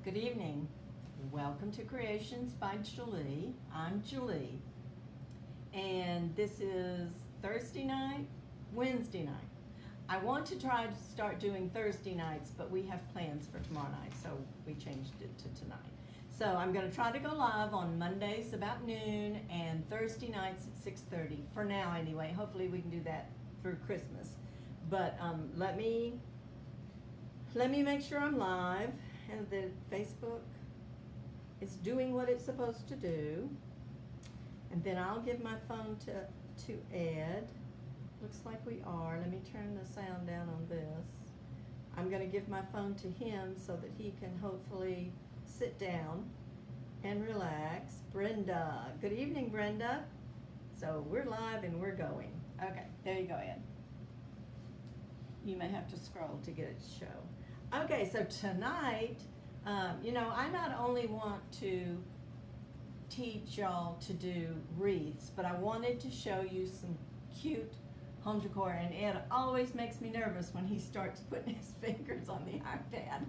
Good evening. Welcome to Creations by Julie. I'm Julie. And this is Thursday night, Wednesday night. I want to try to start doing Thursday nights, but we have plans for tomorrow night, so we changed it to tonight. So I'm going to try to go live on Mondays about noon and Thursday nights at 6:30. For now, anyway. Hopefully we can do that through Christmas. But let me make sure I'm live and that Facebook is doing what it's supposed to do. And then I'll give my phone to Ed. Looks like we are. Let me turn the sound down on this. I'm going to give my phone to him so that he can hopefully sit down and relax. Brenda. Good evening, Brenda. So we're live and we're going. Okay, there you go, Ed. You may have to scroll to get it to show. Okay, so tonight, I not only want to teach y'all to do wreaths, but I wanted to show you some cute home decor, and Ed always makes me nervous when he starts putting his fingers on the iPad.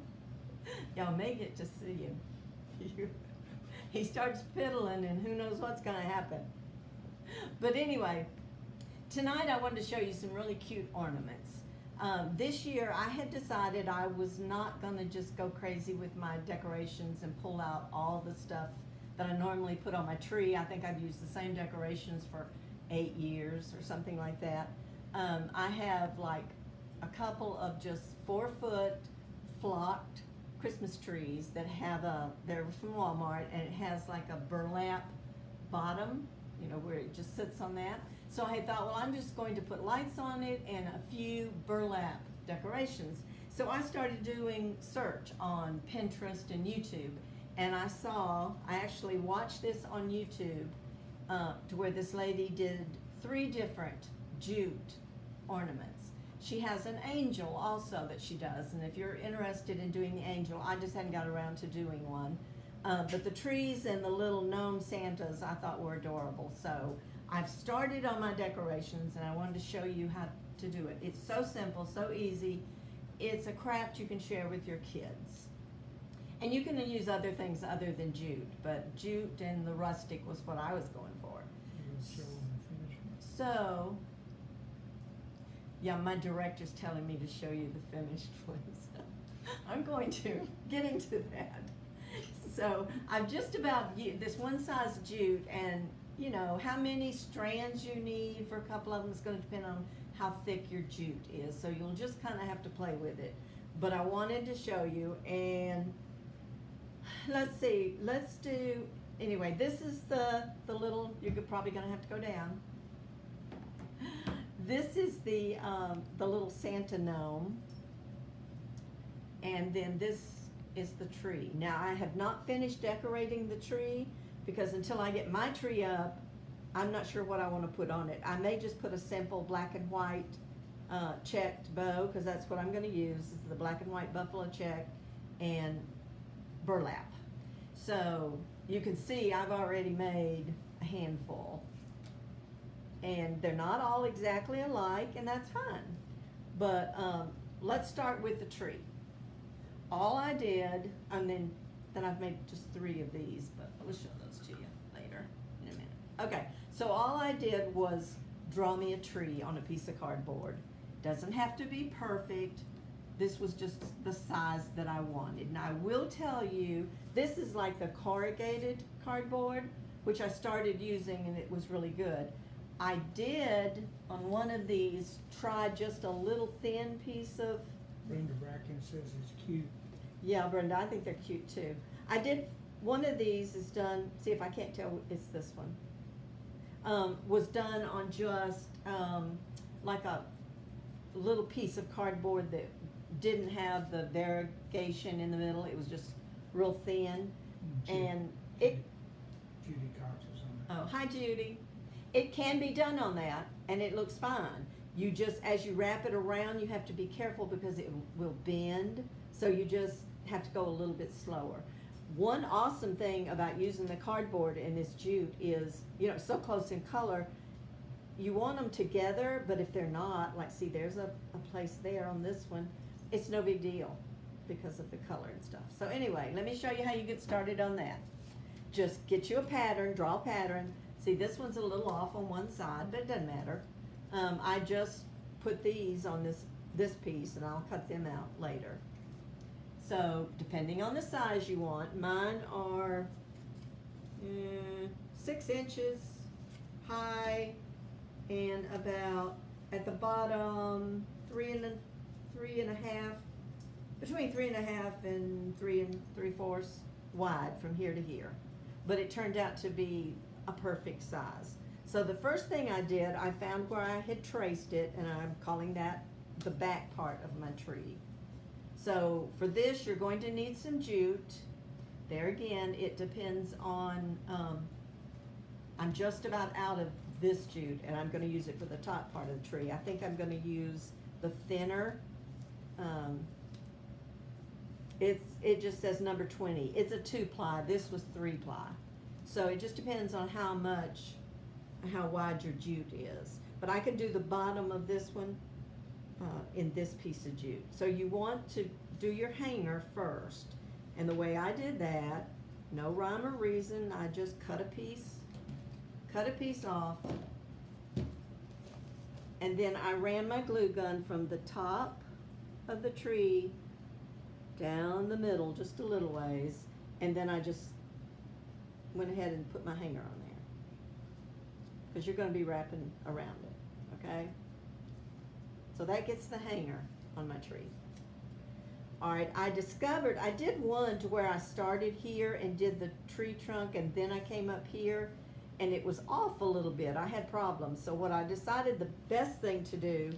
Y'all may get to see him. He starts fiddling and who knows what's gonna happen. But anyway, tonight I wanted to show you some really cute ornaments. This year I had decided I was not going to just go crazy with my decorations and pull out all the stuff that I normally put on my tree. I think I've used the same decorations for 8 years or something like that. I have like a couple of just 4-foot flocked Christmas trees that have they're from Walmart, and it has like a burlap bottom, where it just sits on that. So I thought, well, I'm just going to put lights on it and a few burlap decorations. So I started doing search on Pinterest and YouTube, and I actually watched this on YouTube to where this lady did 3 different jute ornaments. She has an angel also that she does, and if you're interested in doing the angel, I just hadn't got around to doing one. But the trees and the little gnome Santas I thought were adorable. So I've started on my decorations, and I wanted to show you how to do it. It's so simple, so easy. It's a craft you can share with your kids. And you can use other things other than jute, but jute and the rustic was what I was going for. So, yeah, my director's telling me to show you the finished ones. I'm going to get into that. So I've just about this one size jute, and how many strands you need for a couple of them is going to depend on how thick your jute is. So you'll just kind of have to play with it. But I wanted to show you, and let's see, anyway, this is the little, you're probably going to have to go down. This is the little Santa gnome, and then this is the tree. Now I have not finished decorating the tree, because until I get my tree up, I'm not sure what I want to put on it. I may just put a simple black and white checked bow, because that's what I'm going to use, is the black and white buffalo check and burlap. So you can see I've already made a handful, and they're not all exactly alike, and that's fine. But let's start with the tree. All I did, and then I've made just 3 of these, but I'll show those to you later in a minute. Okay, so all I did was draw me a tree on a piece of cardboard. Doesn't have to be perfect. This was just the size that I wanted. And I will tell you, this is like the corrugated cardboard, which I started using, and it was really good. I did, on one of these, try just a little thin piece of... Brenda Bracken says it's cute. Yeah, Brenda, I think they're cute too. I did, one of these is done, see if I can't tell, it's this one. Was done on just like a little piece of cardboard that didn't have the variegation in the middle. It was just real thin. And it... Judy Cox is on it. Oh, hi Judy. It can be done on that, and it looks fine. You just, as you wrap it around, you have to be careful because it will bend. So you just have to go a little bit slower. One awesome thing about using the cardboard in this jute is, so close in color, you want them together, but if they're not, like see there's a place there on this one, it's no big deal. because of the color and stuff. So anyway, let me show you how you get started on that. Just get you a pattern, draw a pattern. See, this one's a little off on one side, but it doesn't matter. I just put these on this piece, and I'll cut them out later. So depending on the size you want, mine are 6 inches high and about at the bottom between 3.5 and 3 3/4 wide from here to here. But it turned out to be a perfect size. So the first thing I did, I found where I had traced it, and I'm calling that the back part of my tree. So for this, you're going to need some jute. There again, it depends on, I'm just about out of this jute, and I'm going to use it for the top part of the tree. I think I'm going to use the thinner, it just says number 20. It's a 2-ply. This was 3-ply. So it just depends on how wide your jute is. But I can do the bottom of this one in this piece of jute. So you want to do your hanger first. And the way I did that, no rhyme or reason, I just cut a piece off, and then I ran my glue gun from the top of the tree down the middle just a little ways, and then I just went ahead and put my hanger on there, because you're going to be wrapping around it, okay? So that gets the hanger on my tree. All right, I discovered, I did one to where I started here and did the tree trunk, and then I came up here, and it was off a little bit. I had problems. So what I decided the best thing to do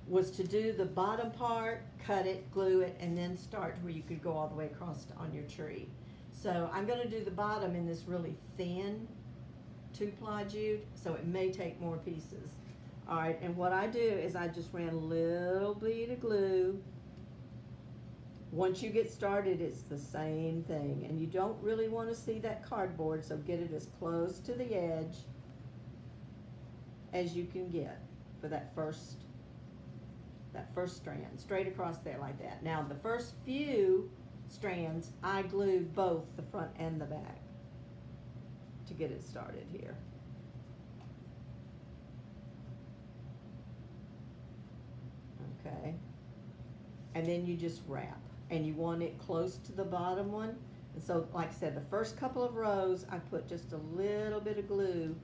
was to do the bottom part, cut it, glue it, and then start where you could go all the way across on your tree. So I'm going to do the bottom in this really thin 2-ply jute, so it may take more pieces. All right, and what I do is I just ran a little bead of glue. Once you get started, it's the same thing, and you don't really want to see that cardboard, so get it as close to the edge as you can get for that first strand, straight across there like that. Now the first few strands, I glued both the front and the back to get it started here. Okay, and then you just wrap. And you want it close to the bottom one. And so, like I said, the first couple of rows, I put just a little bit of glue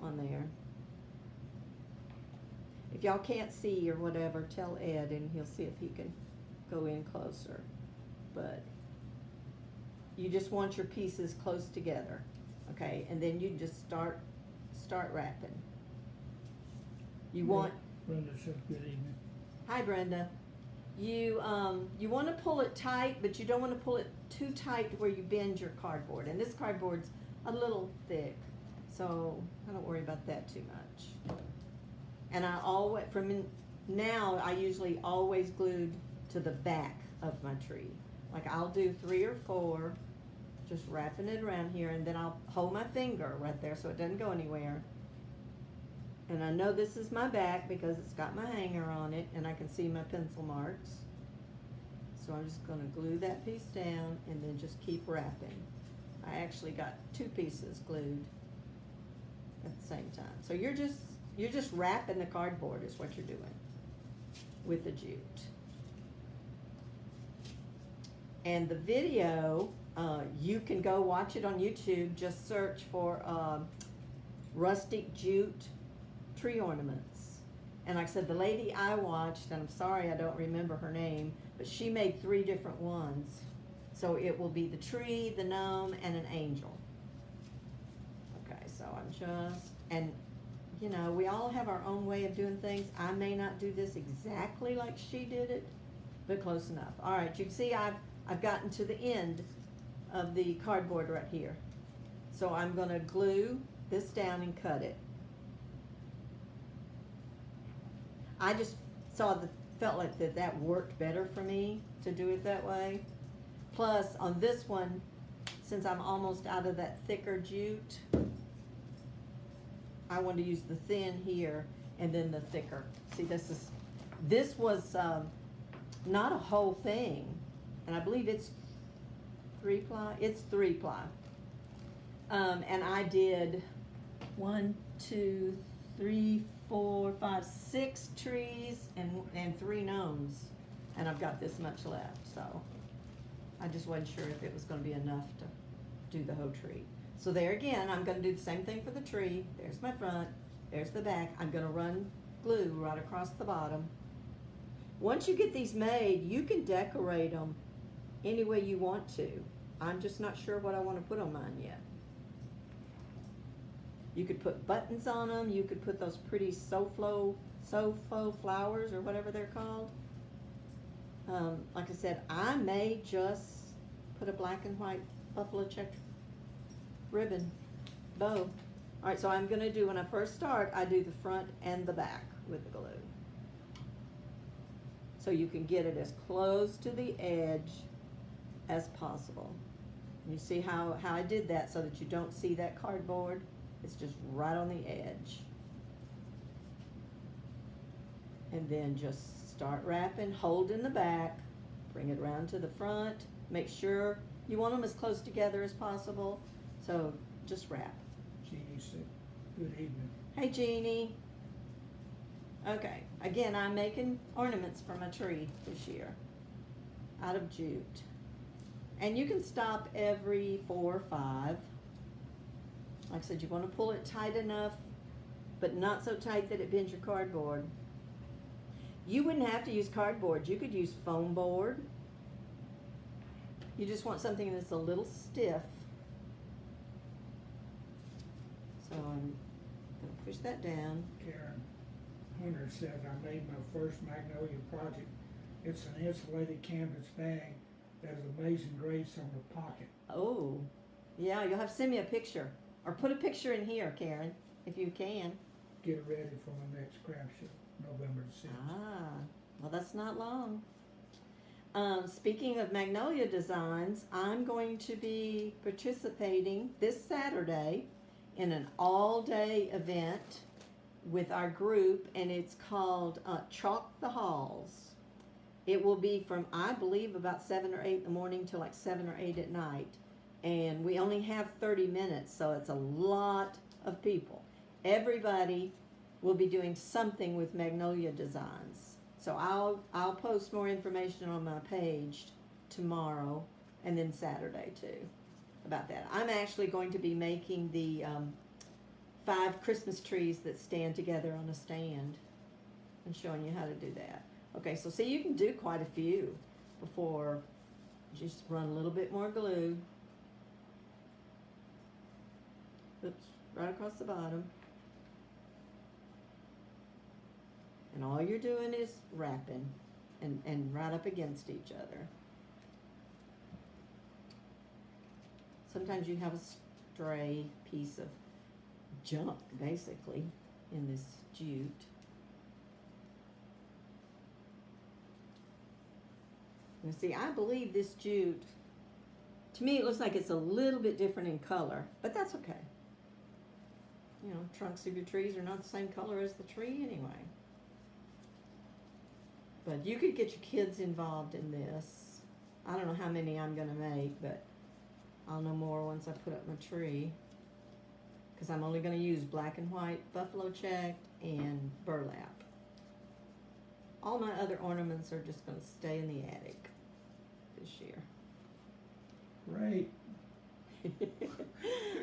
on there. If y'all can't see or whatever, tell Ed and he'll see if he can go in closer. But you just want your pieces close together, okay? And then you just start wrapping. You want... Brenda said good evening. Hi, Brenda. You want to pull it tight, but you don't want to pull it too tight to where you bend your cardboard. And this cardboard's a little thick, so I don't worry about that too much. And I always, now I usually always glued to the back of my tree. Like I'll do 3 or 4, just wrapping it around here, and then I'll hold my finger right there so it doesn't go anywhere. And I know this is my back because it's got my hanger on it, and I can see my pencil marks. So I'm just going to glue that piece down and then just keep wrapping. I actually got 2 pieces glued at the same time. So you're just wrapping the cardboard is what you're doing with the jute. And the video, you can go watch it on YouTube. Just search for rustic jute tree ornaments. And like I said, the lady I watched, and I'm sorry I don't remember her name, but she made 3 different ones. So it will be the tree, the gnome, and an angel. Okay, so I'm just, and you know, we all have our own way of doing things. I may not do this exactly like she did it, but close enough. All right, you can see I've gotten to the end of the cardboard right here. So I'm gonna glue this down and cut it. I just felt like that worked better for me to do it that way. Plus, on this one, since I'm almost out of that thicker jute, I want to use the thin here and then the thicker. See, this was not a whole thing, and I believe it's 3-ply. It's 3-ply. And I did 1, 2, 3, 4, 5, 6 trees and 3 gnomes, and I've got this much left. So I just wasn't sure if it was going to be enough to do the whole tree. So there again, I'm going to do the same thing for the tree. There's my front. There's the back. I'm going to run glue right across the bottom. Once you get these made, you can decorate them any way you want to. I'm just not sure what I want to put on mine yet. You could put buttons on them. You could put those pretty sofo flowers or whatever they're called. Like I said, I may just put a black and white buffalo check ribbon bow. All right, so I'm gonna do, when I first start, I do the front and the back with the glue. So you can get it as close to the edge as possible. You see how I did that so that you don't see that cardboard? It's just right on the edge. And then just start wrapping, hold in the back, bring it around to the front. Make sure you want them as close together as possible. So just wrap. Jeannie said, good evening. Hey, Jeannie. Okay, again, I'm making ornaments for my tree this year out of jute. And you can stop every 4 or 5. Like I said, you want to pull it tight enough, but not so tight that it bends your cardboard. You wouldn't have to use cardboard. You could use foam board. You just want something that's a little stiff. So I'm going to push that down. Karen Hunter said, I made my first magnolia project. It's an insulated canvas bag that has amazing grace on the pocket. Oh, yeah, you'll have to send me a picture. Or put a picture in here, Karen, if you can. Get it ready for my next craft show, November the 6th. Ah, well, that's not long. Speaking of Magnolia Designs, I'm going to be participating this Saturday in an all-day event with our group, and it's called Chalk the Halls. It will be from, I believe, about 7 or 8 in the morning till like 7 or 8 at night. And we only have 30 minutes, so it's a lot of people. Everybody will be doing something with Magnolia Designs. So I'll post more information on my page tomorrow and then Saturday too about that. I'm actually going to be making the 5 Christmas trees that stand together on a stand and showing you how to do that. Okay, so see, you can do quite a few before you just run a little bit more glue. Oops, right across the bottom. And all you're doing is wrapping and right up against each other. Sometimes you have a stray piece of junk, basically, in this jute. And see, I believe this jute, to me it looks like it's a little bit different in color, but that's okay. You know, trunks of your trees are not the same color as the tree anyway. But you could get your kids involved in this. I don't know how many I'm going to make, but I'll know more once I put up my tree. Because I'm only going to use black and white, buffalo check, and burlap. All my other ornaments are just going to stay in the attic this year. Great.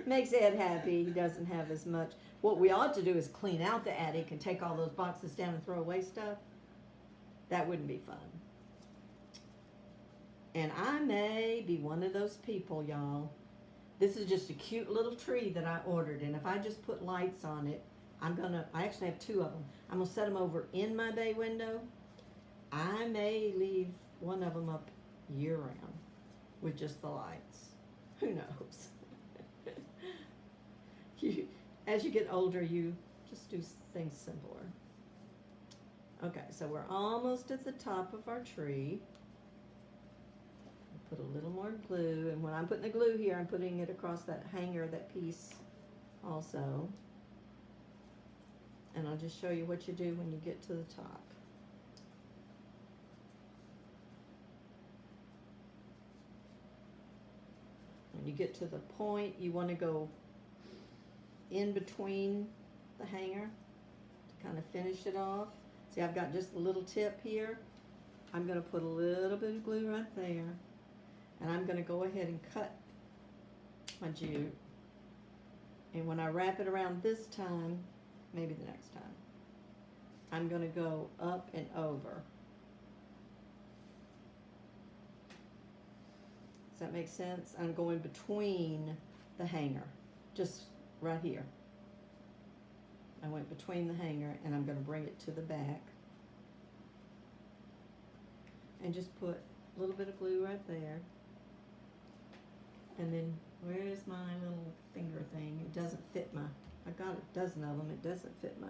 Makes Ed happy. He doesn't have as much. What we ought to do is clean out the attic and take all those boxes down and throw away stuff. That wouldn't be fun. And I may be one of those people, y'all. This is just a cute little tree that I ordered, and if I just put lights on it, I actually have 2 of them. I'm gonna set them over in my bay window. I may leave one of them up year round with just the lights. Who knows? As you get older, you just do things simpler. Okay, so we're almost at the top of our tree. Put a little more glue, and when I'm putting the glue here, I'm putting it across that hanger, that piece also. And I'll just show you what you do when you get to the top. you get to the point, you want to go in between the hanger to kind of finish it off. See, I've got just a little tip here. I'm going to put a little bit of glue right there, and I'm going to go ahead and cut my jute. And when I wrap it around this time, maybe the next time, I'm going to go up and over. Does that make sense? I'm going between the hanger, just right here. I went between the hanger, and I'm going to bring it to the back. And just put a little bit of glue right there. And then, where is my little finger thing? It doesn't fit my, I got a dozen of them, it doesn't fit my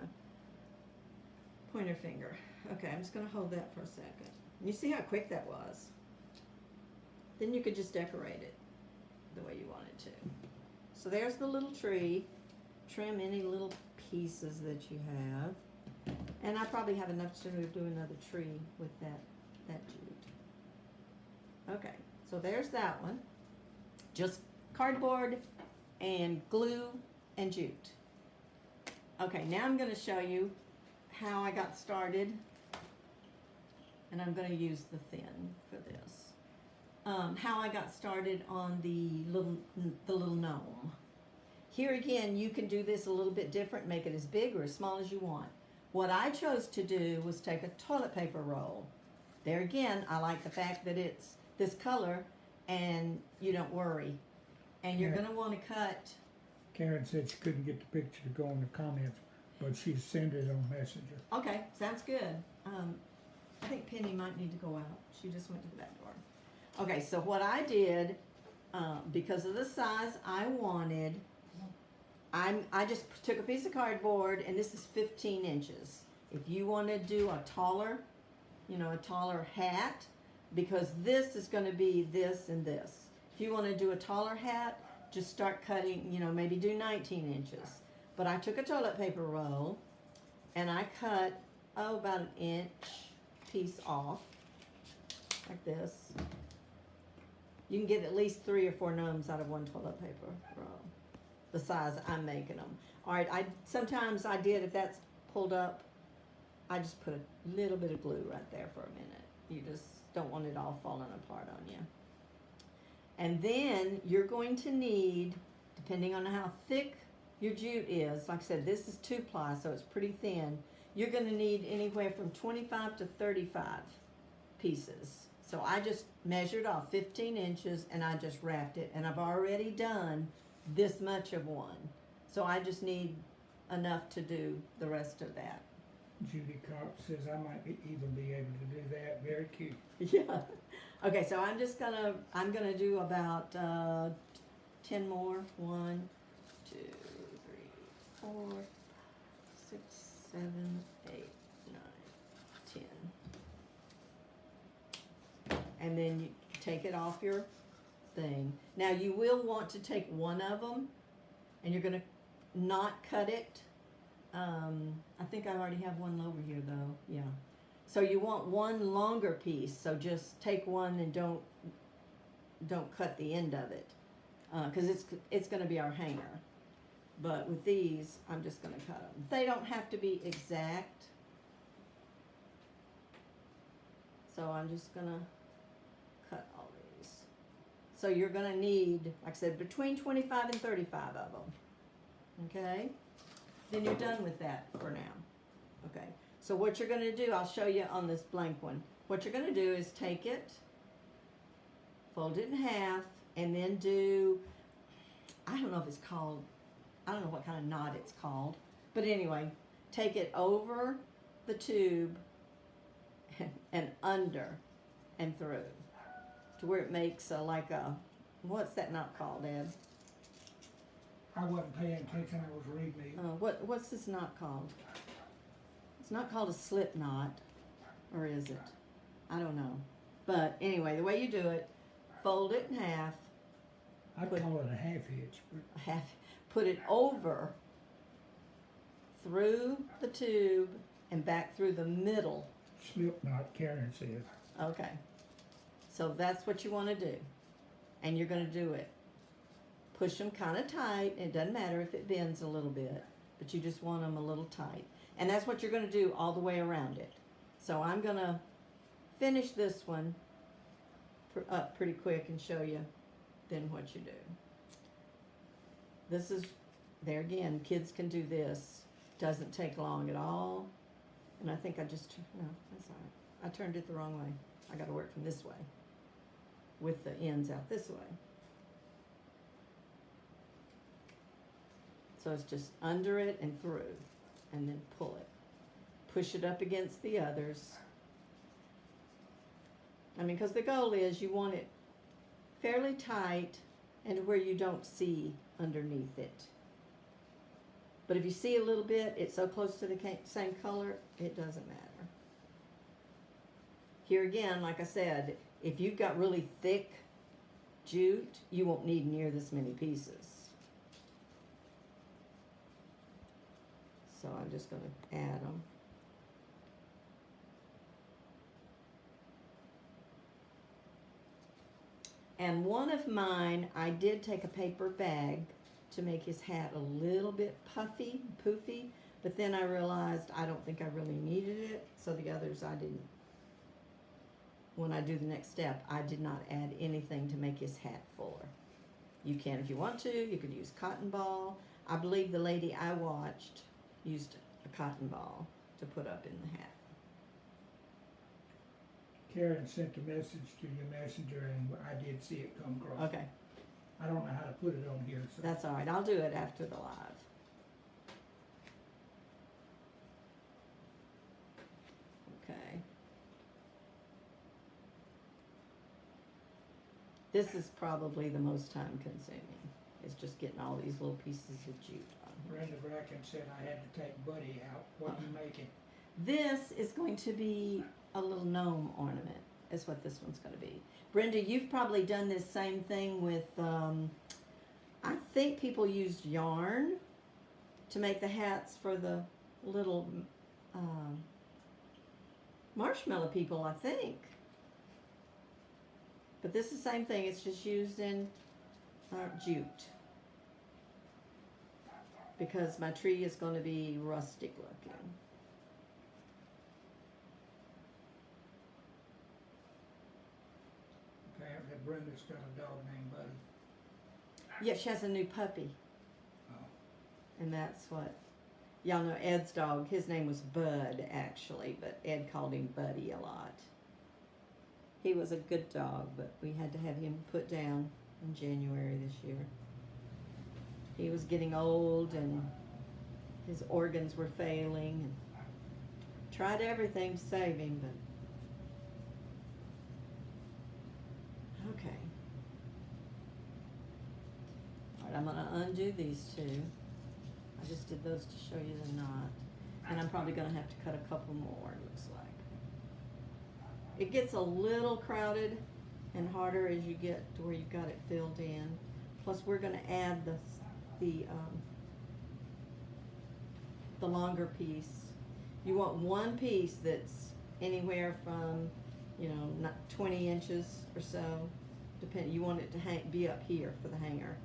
pointer finger. Okay, I'm just going to hold that for a second. You see how quick that was? Then you could just decorate it the way you wanted to. So there's the little tree. Trim any little pieces that you have. And I probably have enough to do another tree with that jute. Okay, so there's that one. Just cardboard and glue and jute. Okay, now I'm going to show you how I got started, and I'm going to use the thin for this. How I got started on the little gnome. Here again, you can do this a little bit different, make it as big or as small as you want. What I chose to do was take a toilet paper roll. There again, I like the fact that it's this color and you don't worry. And you're going to want to cut. Karen said she couldn't get the picture to go in the comments, but she sent it on Messenger. Okay, sounds good. I think Penny might need to go out. She just went to the back door. Okay, so what I did, because of the size I wanted, I just took a piece of cardboard, and this is 15 inches. If you want to do a taller, a taller hat, because this is going to be this and this. If you want to do a taller hat, just start cutting, maybe do 19 inches. But I took a toilet paper roll, and I cut, about an inch piece off, like this. You can get at least 3 or 4 gnomes out of one toilet paper roll, the size I'm making them. All right, sometimes I did, if that's pulled up, I just put a little bit of glue right there for a minute. You just don't want it all falling apart on you. And then you're going to need, depending on how thick your jute is, like I said, this is 2-ply, so it's pretty thin. You're going to need anywhere from 25 to 35 pieces. So I just measured off 15 inches and I just wrapped it. And I've already done this much of one. So I just need enough to do the rest of that. Judy Cox says I might even be able to do that. Very cute. Yeah. Okay, so I'm gonna do about 10 more. 1, 2, 3, 4, 6, 7, 8, 9, 10. And then you take it off your thing. Now you will want to take one of them, and you're gonna not cut it. I think I already have one over here though. Yeah. So you want one longer piece. So just take one and don't cut the end of it, because it's going to be our hanger. But with these, I'm just going to cut them. They don't have to be exact. So I'm just going to cut all these. So you're going to need, like I said, between 25 and 35 of them. Okay? Then you're done with that for now. Okay, so what you're going to do, I'll show you on this blank one. What you're going to do is take it, fold it in half, and then do, I don't know if it's called, I don't know what kind of knot it's called, but anyway, take it over the tube and under and through to where it makes like a, what's that knot called, Ed? I wasn't paying attention, I was reading it. What's this knot called? It's not called a slip knot, or is it? I don't know. But anyway, the way you do it, fold it in half. I'd call it a half hitch. Put it over, through the tube, and back through the middle. Slip knot, Karen says. Okay. So that's what you want to do. And you're going to do it push them kind of tight. It doesn't matter if it bends a little bit, but you just want them a little tight. And that's what you're going to do all the way around it. So I'm going to finish this one up pretty quick and show you then what you do. This is, there again, kids can do this. Doesn't take long at all. And I think I just, no, that's all right. I turned it the wrong way. I got to work from this way with the ends out this way. So it's just under it and through, and then pull it. Push it up against the others. I mean, because the goal is you want it fairly tight and where you don't see underneath it. But if you see a little bit, it's so close to the same color, it doesn't matter. Here again, like I said, if you've got really thick jute, you won't need near this many pieces. So I'm just going to add them. And one of mine, I did take a paper bag to make his hat a little bit puffy, poofy, but then I realized I don't think I really needed it, so the others I didn't. When I do the next step, I did not add anything to make his hat fuller. You can if you want to. You could use cotton ball. I believe the lady I watched used a cotton ball to put up in the hat. Karen sent a message to your messenger, and I did see it come across. Okay. I don't know how to put it on here. So. That's all right. I'll do it after the live. Okay. This is probably the most time consuming. It's just getting all these little pieces of jute on here. Brenda Bracken said I had to take Buddy out. What are you making? This is going to be a little gnome ornament, is what this one's going to be. Brenda, you've probably done this same thing with, I think people used yarn to make the hats for the little marshmallow people, I think. But this is the same thing, it's just used in jute. Because my tree is going to be rustic looking. Apparently Brenda's got a dog named Buddy. Yeah, she has a new puppy. Oh. And that's what, y'all know Ed's dog, his name was Bud actually, but Ed called him Buddy a lot. He was a good dog, but we had to have him put down in January this year. He was getting old and his organs were failing, and tried everything to save him, but okay. Alright, I'm going to undo these two. I just did those to show you the knot. And I'm probably going to have to cut a couple more, it looks like. It gets a little crowded and harder as you get to where you've got it filled in. Plus we're going to add the longer piece. You want one piece that's anywhere from, you know, not 20 inches or so. You want it to be up here for the hanger.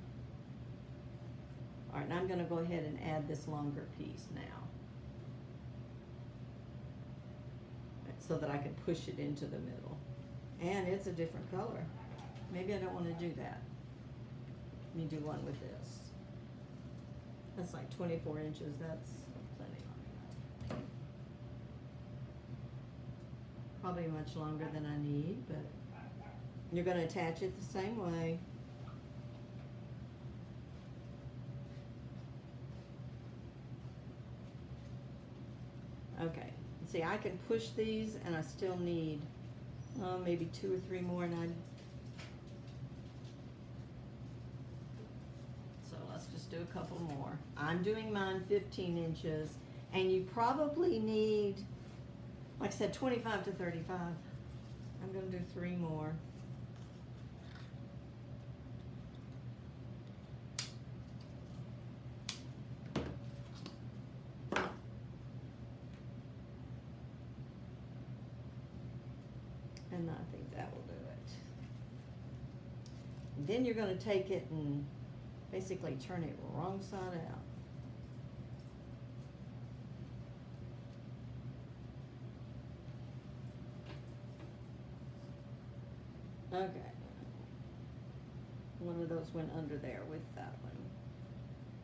All right, now I'm going to go ahead and add this longer piece now, so that I can push it into the middle. And it's a different color. Maybe I don't want to do that. Let me do one with this. That's like 24 inches. That's plenty long. Probably much longer than I need, but you're going to attach it the same way. Okay. See, I can push these, and I still need maybe 2 or 3 more, and so let's just do a couple more. I'm doing mine 15 inches, and you probably need, like I said, 25 to 35. I'm going to do 3 more. And I think that will do it. And then you're going to take it and basically turn it wrong side out. Okay. One of those went under there with that one.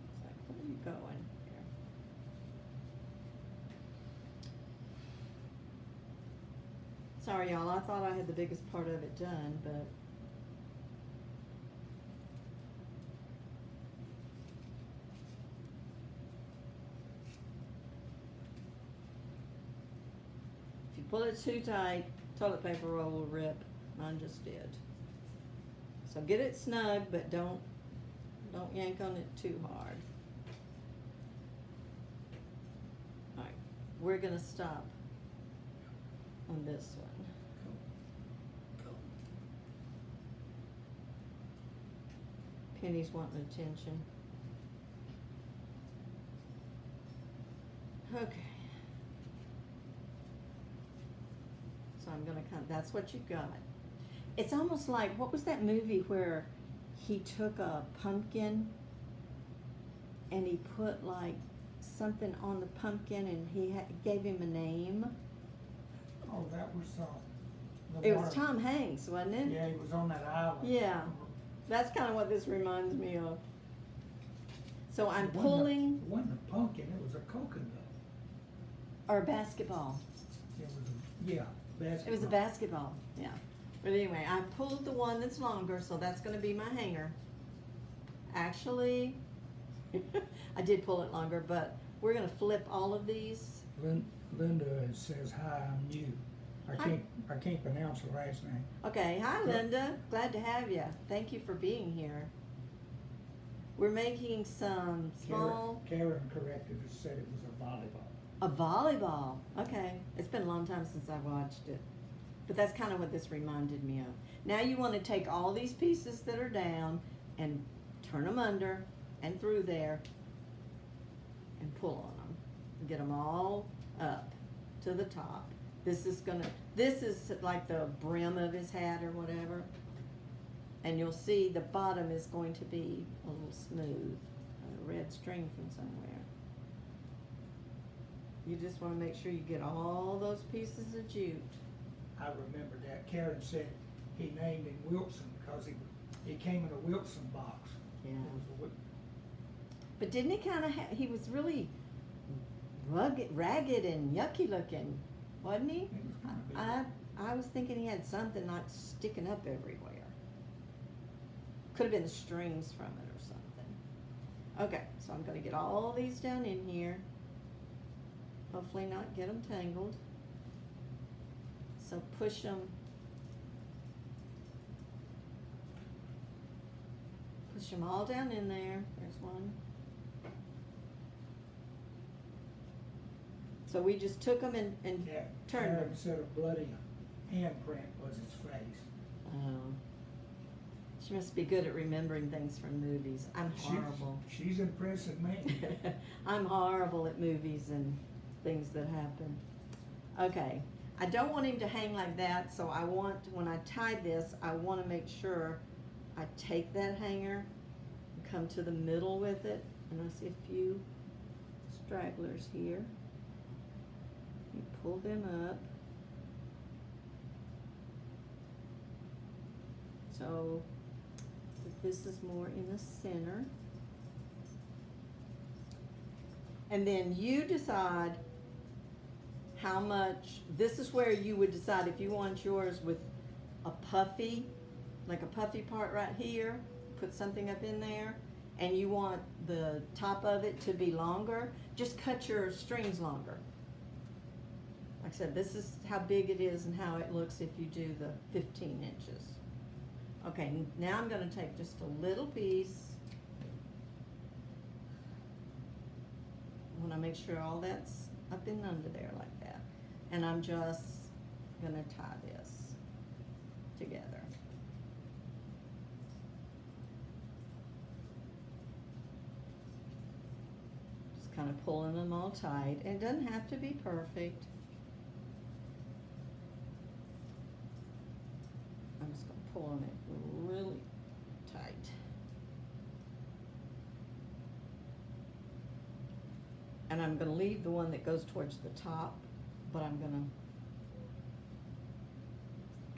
It's like, where are you going here? Sorry, y'all. I thought I had the biggest part of it done, but if you pull it too tight, toilet paper roll will rip. Mine just did. So get it snug, but don't yank on it too hard. All right, we're gonna stop on this one. Penny's wanting attention. Okay. So I'm gonna that's what you've got. It's almost like, what was that movie where he took a pumpkin and he put like something on the pumpkin and he gave him a name? Oh, that was, It was Tom Hanks, wasn't it? Yeah, he was on that island. Yeah, that's kind of what this reminds me of. So I'm It pulling, wasn't a pumpkin, it was a coconut. or a basketball. It was basketball. It was a basketball, yeah. But anyway, I pulled the one that's longer, so that's gonna be my hanger. Actually, I did pull it longer, but we're gonna flip all of these. Linda says, hi, I'm new. Hi. I can't pronounce her last name. Okay, hi Linda, glad to have you. Thank you for being here. We're making some small. Karen corrected us, said it was a volleyball. A volleyball, okay. It's been a long time since I watched it. But that's kind of what this reminded me of. Now you want to take all these pieces that are down and turn them under and through there and pull on them. Get them all up to the top. This is like the brim of his hat or whatever. And you'll see the bottom is going to be a little smooth. A red string from somewhere. You just want to make sure you get all those pieces of jute. I remember that. Karen said he named him Wilson because he came in a Wilson box. Yeah. It was But didn't he kind of he was really ragged and yucky looking, wasn't he? It was kinda big. I was thinking he had something like sticking up everywhere. Could have been the strings from it or something. Okay, so I'm going to get all these down in here. Hopefully not get them tangled. So push them. Push them all down in there. There's one. So we just took them and Yeah, turned them. Karen said a bloody handprint was his face. Oh. She must be good at remembering things from movies. I'm horrible. She's impressing me. I'm horrible at movies and things that happen. Okay. I don't want him to hang like that, so I want, when I tie this, I want to make sure I take that hanger and come to the middle with it. And I see a few stragglers here. You pull them up. So this is more in the center. And then you decide how much, this is where you would decide if you want yours with a puffy, like a puffy part right here, put something up in there, and you want the top of it to be longer, just cut your strings longer. Like I said, this is how big it is and how it looks if you do the 15 inches. Okay, now I'm going to take just a little piece. I want to make sure all that's up and under there like that. And I'm just going to tie this together. Just kind of pulling them all tight. It doesn't have to be perfect. I'm just going to pull on it really tight. And I'm gonna leave the one that goes towards the top, but I'm gonna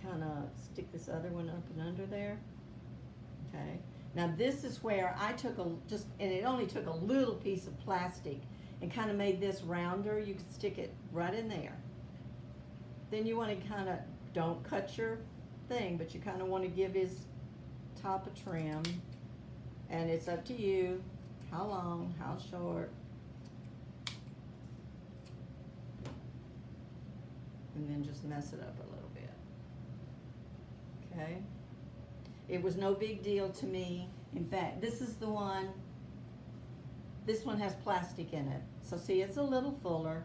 kinda stick this other one up and under there. Okay, now this is where I took and it only took a little piece of plastic and kinda made this rounder. You could stick it right in there. Then you wanna kinda, don't cut your thing, but you kinda wanna give his top a trim. And it's up to you, how long, how short. And then just mess it up a little bit. Okay? It was no big deal to me. In fact, this is the one, this one has plastic in it. So see, it's a little fuller,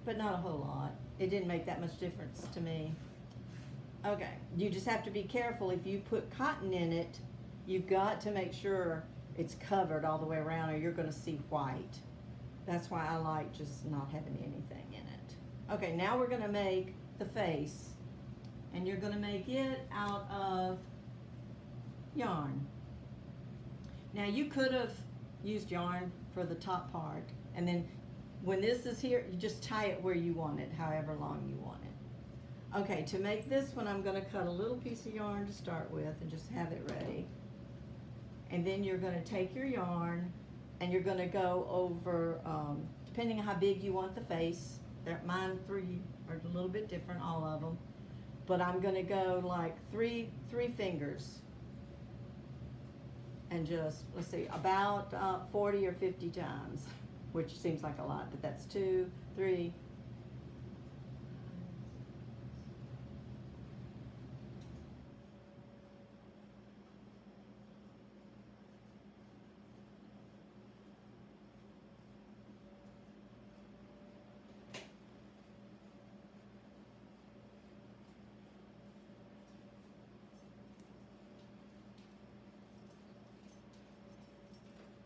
but not a whole lot. It didn't make that much difference to me. Okay, you just have to be careful. If you put cotton in it, you've got to make sure it's covered all the way around or you're gonna see white. That's why I like just not having anything in it. Okay, now we're gonna make the face. And you're gonna make it out of yarn. Now you could have used yarn for the top part, and then when this is here, you just tie it where you want it, however long you want it. Okay, to make this one, I'm gonna cut a little piece of yarn to start with and just have it ready. And then you're gonna take your yarn and you're gonna go over, depending on how big you want the face, mine three are a little bit different, all of them. But I'm gonna go like three fingers. And just, let's see, about 40 or 50 times, which seems like a lot, but that's 2, 3.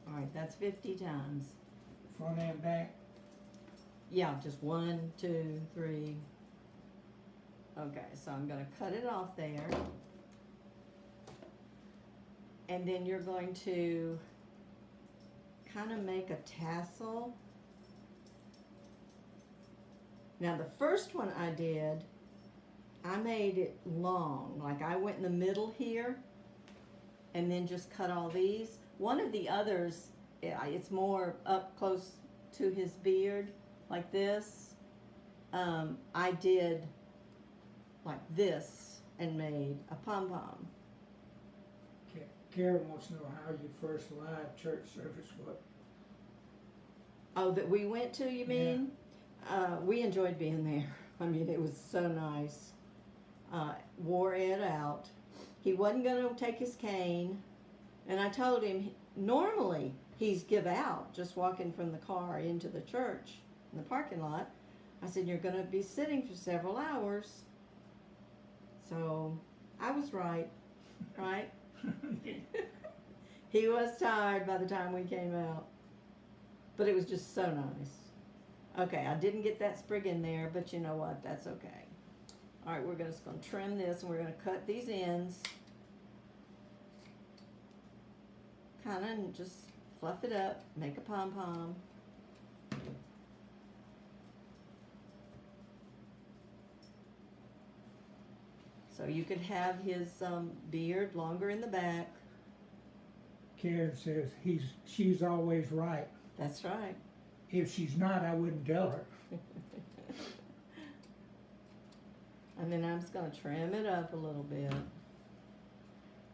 All right, that's 50 times. Front and back. Yeah, just 1, 2, 3. Okay, so I'm gonna cut it off there. And then you're going to kind of make a tassel. Now the first one I did, I made it long. Like I went in the middle here and then just cut all these. One of the others, it's more up close to his beard, like this. I did like this and made a pom-pom. Karen wants to know how your first live church service was. Oh, that we went to, you mean? Yeah. We enjoyed being there. I mean, it was so nice. Wore Ed out. He wasn't going to take his cane. And I told him, normally he's give out, just walking from the car into the church in the parking lot. I said, you're going to be sitting for several hours. So I was right, right? He was tired by the time we came out. But it was just so nice. Okay, I didn't get that sprig in there, but you know what? That's okay. All right, we're just going to trim this, and we're going to cut these ends. Kind of just fluff it up, make a pom-pom. So you could have his beard longer in the back. Karen says she's always right. That's right. If she's not, I wouldn't tell her. And then I'm just going to trim it up a little bit.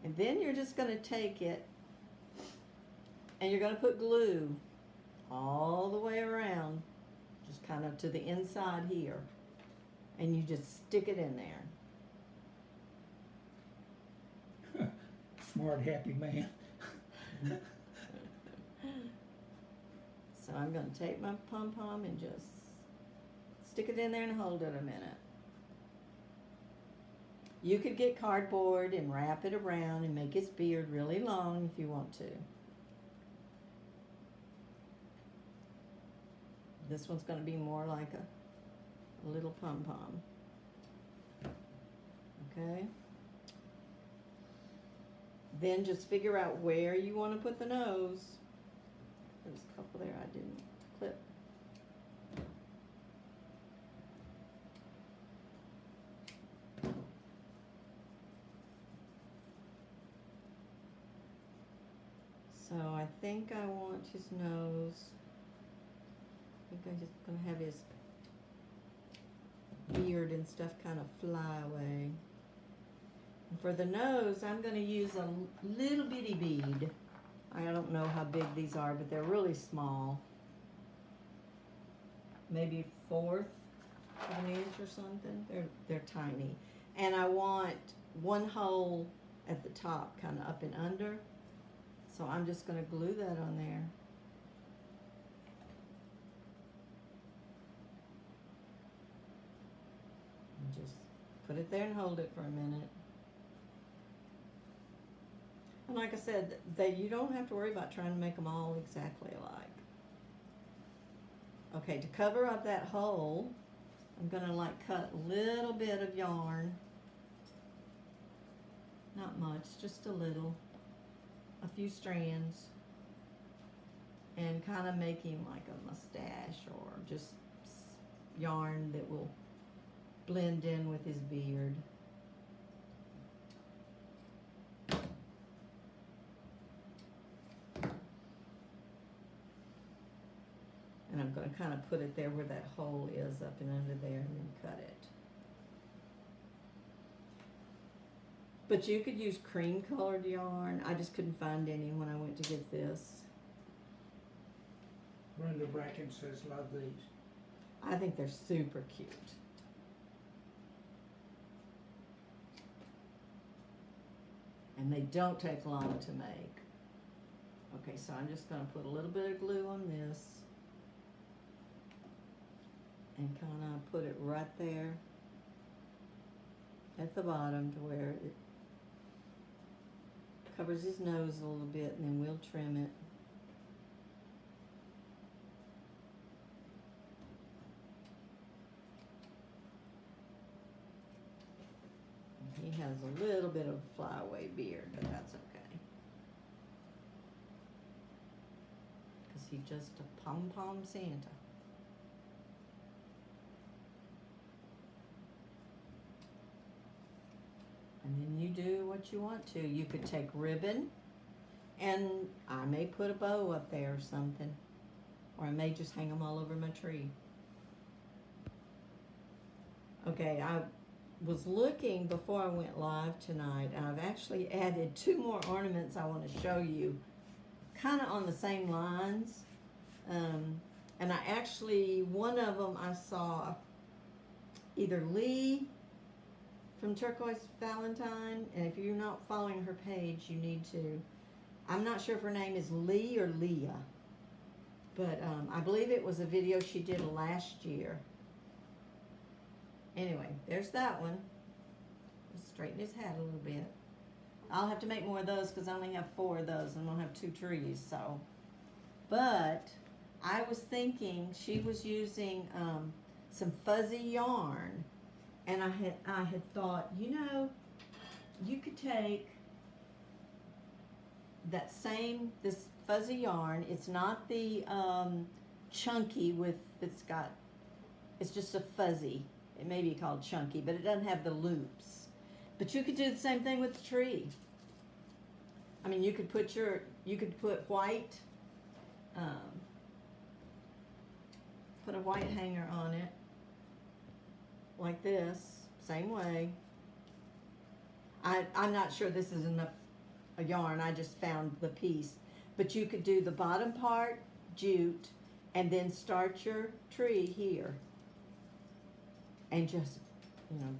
And then you're just going to take it and you're going to put glue all the way around, just kind of to the inside here. And you just stick it in there. Smart, happy man. So I'm going to take my pom-pom and just stick it in there and hold it a minute. You could get cardboard and wrap it around and make his beard really long if you want to. This one's going to be more like a little pom-pom. Okay? Then just figure out where you want to put the nose. There's a couple there I didn't So I think I want his nose. I think I'm just gonna have his beard and stuff kind of fly away. And for the nose, I'm gonna use a little bitty bead. I don't know how big these are, but they're really small. Maybe a fourth of an inch or something. They're tiny. And I want one hole at the top, kind of up and under. So I'm just going to glue that on there. And just put it there and hold it for a minute. And like I said, you don't have to worry about trying to make them all exactly alike. Okay, to cover up that hole, I'm going to like cut a little bit of yarn. Not much, just a little. A few strands. And kind of make him like a mustache or just yarn that will blend in with his beard. And I'm going to kind of put it there where that hole is, up and under there, and then cut it. But you could use cream colored yarn. I just couldn't find any when I went to get this. Brenda Bracken says, love these. I think they're super cute. And they don't take long to make. Okay, so I'm just going to put a little bit of glue on this. And kind of put it right there at the bottom to where it covers his nose a little bit, and then we'll trim it. He has a little bit of flyaway beard, but that's okay. Because he's just a pom-pom Santa. And then you do what you want to. You could take ribbon, and I may put a bow up there or something. Or I may just hang them all over my tree. Okay, I was looking before I went live tonight, and I've actually added 2 more ornaments I want to show you, kind of on the same lines. And I actually, one of them I saw either Lee from Turquoise Valentine, and if you're not following her page, you need to. I'm not sure if her name is Lee or Leah, but I believe it was a video she did last year. Anyway, there's that one. Let's straighten his hat a little bit. I'll have to make more of those because I only have 4 of those and I don't have 2 trees, so. But I was thinking she was using some fuzzy yarn. And I had thought, you know, you could take this fuzzy yarn. It's not the chunky with, it's just a fuzzy. It may be called chunky, but it doesn't have the loops. But you could do the same thing with the tree. I mean, you could put white, put a white hanger on it. Like this, same way. I'm not sure this is enough a yarn, I just found the piece. But you could do the bottom part, jute, and then start your tree here. And just,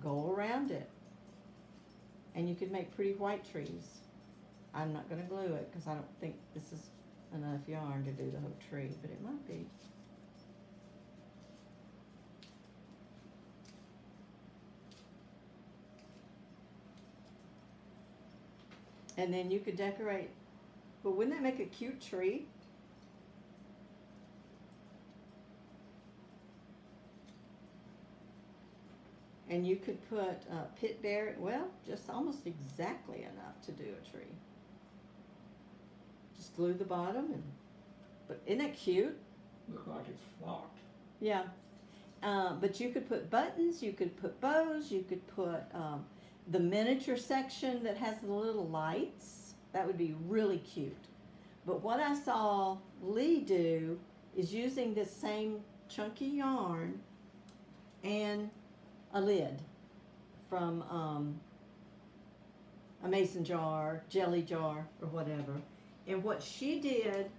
go around it. And you could make pretty white trees. I'm not going to glue it because I don't think this is enough yarn to do the whole tree, but it might be. And then you could decorate, but wouldn't that make a cute tree? And you could put pit berry, well, just almost exactly enough to do a tree. Just glue the bottom, but isn't that cute? Look like it's flocked. Yeah. But you could put buttons, you could put bows, you could put the miniature section that has the little lights. That would be really cute. But what I saw Lee do is using this same chunky yarn and a lid from a mason jar, jelly jar, or whatever. And what she did,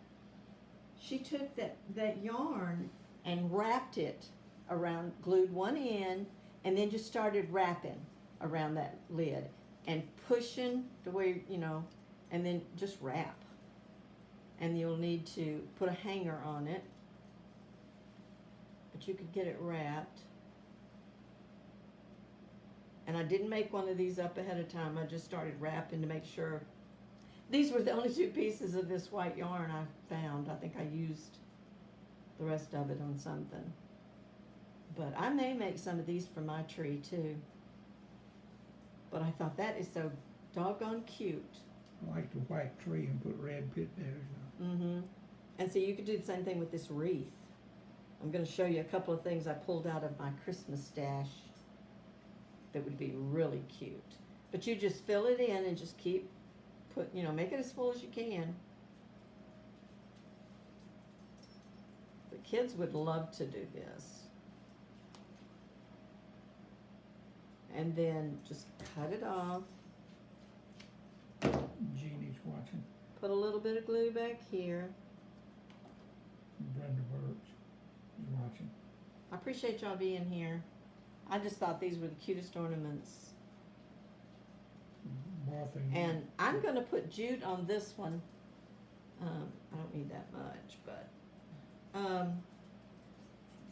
she took that yarn and wrapped it around, glued one end, and then just started wrapping around that lid and pushing the way, you know, and then just wrap. And you'll need to put a hanger on it, but you could get it wrapped. And I didn't make one of these up ahead of time. I just started wrapping to make sure. These were the only two pieces of this white yarn I found. I think I used the rest of it on something. But I may make some of these for my tree too. But I thought that is so doggone cute. I like the white tree and put red pit berries on. Mm-hmm. And so you could do the same thing with this wreath. I'm going to show you a couple of things I pulled out of my Christmas stash that would be really cute. But you just fill it in and just keep make it as full as you can. The kids would love to do this. And then just cut it off. Jeannie's watching. Put a little bit of glue back here. Brenda Birch is watching. I appreciate y'all being here. I just thought these were the cutest ornaments. Martha. And I'm going to put jute on this one. I don't need that much, but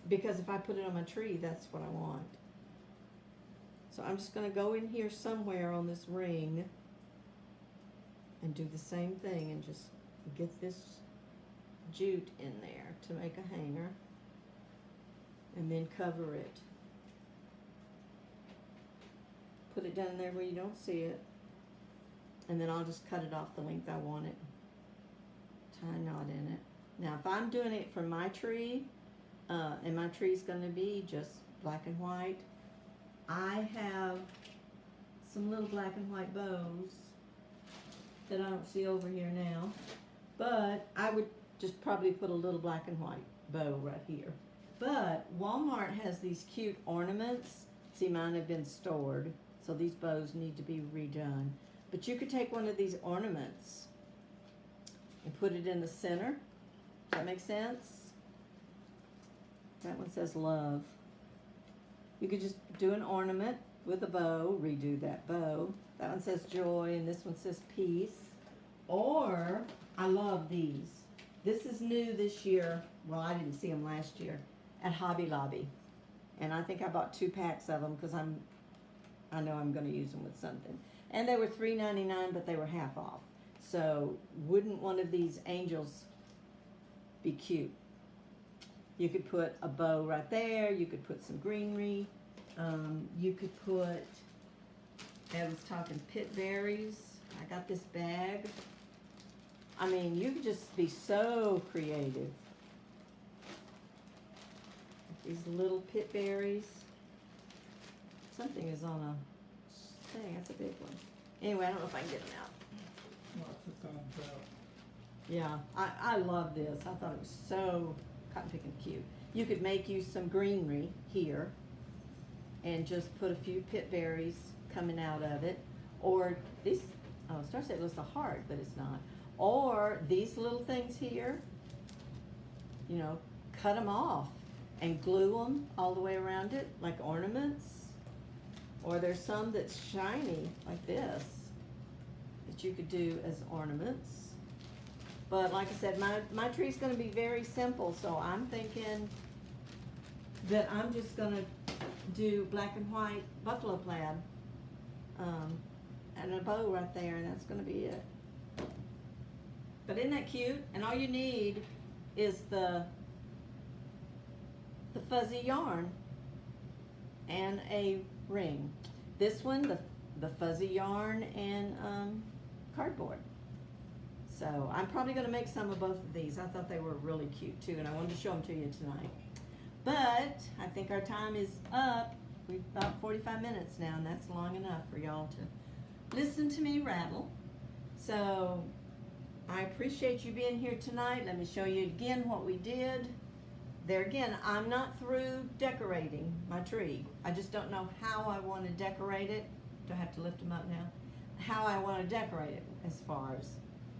because if I put it on my tree, that's what I want. So I'm just going to go in here somewhere on this ring and do the same thing and just get this jute in there to make a hanger and then cover it. Put it down there where you don't see it, and then I'll just cut it off the length I want it. Tie a knot in it. Now if I'm doing it for my tree, and my tree's going to be just black and white, I have some little black and white bows that I don't see over here now, but I would just probably put a little black and white bow right here. But Walmart has these cute ornaments. See, mine have been stored, so these bows need to be redone. But you could take one of these ornaments and put it in the center. Does that make sense? That one says love. You could just do an ornament with a bow, redo that bow. That one says joy, and this one says peace. Or, I love these. This is new this year. Well, I didn't see them last year at Hobby Lobby. And I think I bought 2 packs of them because I know I'm going to use them with something. And they were $3.99, but they were half off. So, wouldn't one of these angels be cute? You could put a bow right there. You could put some greenery. You could put, I was talking pit berries. I got this bag. I mean, you could just be so creative. These little pit berries. Something is on a thing. That's a big one. Anyway, I don't know if I can get them out. Lots of thumbs up. Yeah, I love this. I thought it was so cotton picking cute. You could make you some greenery here and just put a few pit berries coming out of it. Or these, Star said it was a heart, but it's not. Or these little things here, cut them off and glue them all the way around it like ornaments. Or there's some that's shiny like this that you could do as ornaments. But like I said, my tree's going to be very simple, so I'm thinking that I'm just going to do black and white buffalo plaid and a bow right there, and that's going to be it. But isn't that cute? And all you need is the fuzzy yarn and a ring. This one, the fuzzy yarn and cardboard. So I'm probably going to make some of both of these. I thought they were really cute too, and I wanted to show them to you tonight. But I think our time is up. We've about 45 minutes now, and that's long enough for y'all to listen to me rattle. So I appreciate you being here tonight. Let me show you again what we did. There again, I'm not through decorating my tree. I just don't know how I want to decorate it. Do I have to lift them up now? How I want to decorate it as far as,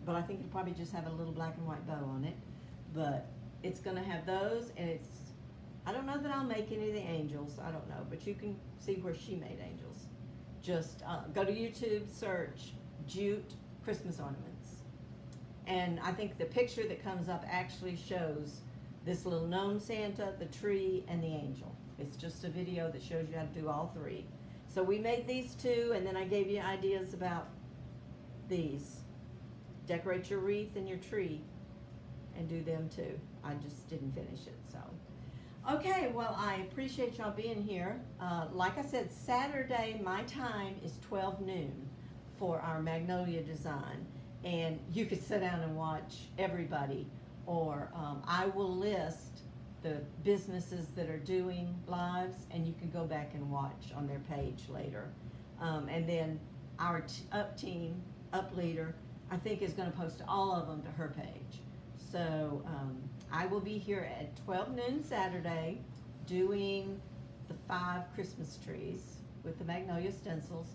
but I think it'll probably just have a little black and white bow on it. But it's going to have those, and it's, I don't know that I'll make any of the angels. I don't know, but you can see where she made angels. Just go to YouTube, search Jute Christmas ornaments. And I think the picture that comes up actually shows this little gnome Santa, the tree, and the angel. It's just a video that shows you how to do all three. So we made these two, and then I gave you ideas about these. Decorate your wreath and your tree and do them too. I just didn't finish it, so. Okay, well, I appreciate y'all being here. Like I said, Saturday, my time is 12 noon for our Magnolia design. And you could sit down and watch everybody, or I will list the businesses that are doing lives, and you can go back and watch on their page later. And then our up leader, I think is going to post all of them to her page. So I will be here at 12 noon Saturday doing the 5 Christmas trees with the magnolia stencils,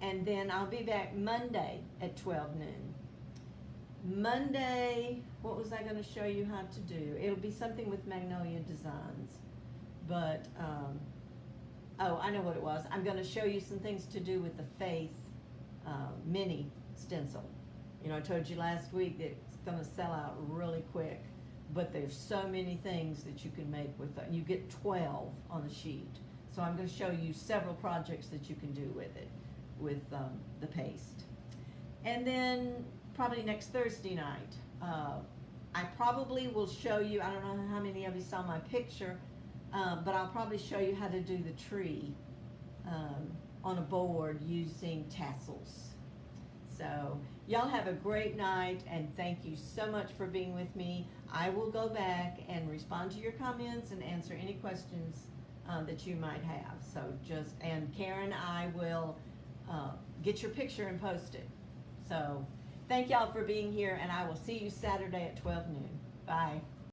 and then I'll be back Monday at 12 noon. Monday, what was I going to show you how to do? It'll be something with Magnolia Designs. But, oh, I know what it was. I'm going to show you some things to do with the Faith mini stencil. You know, I told you last week that it's going to sell out really quick. But there's so many things that you can make with it. You get 12 on a sheet. So I'm going to show you several projects that you can do with it, with the paste. And then probably next Thursday night, I probably will show you, I don't know how many of you saw my picture, but I'll probably show you how to do the tree on a board using tassels. So y'all have a great night, and thank you so much for being with me. I will go back and respond to your comments and answer any questions that you might have. So and Karen, I will get your picture and post it. So thank y'all for being here, and I will see you Saturday at 12 noon. Bye.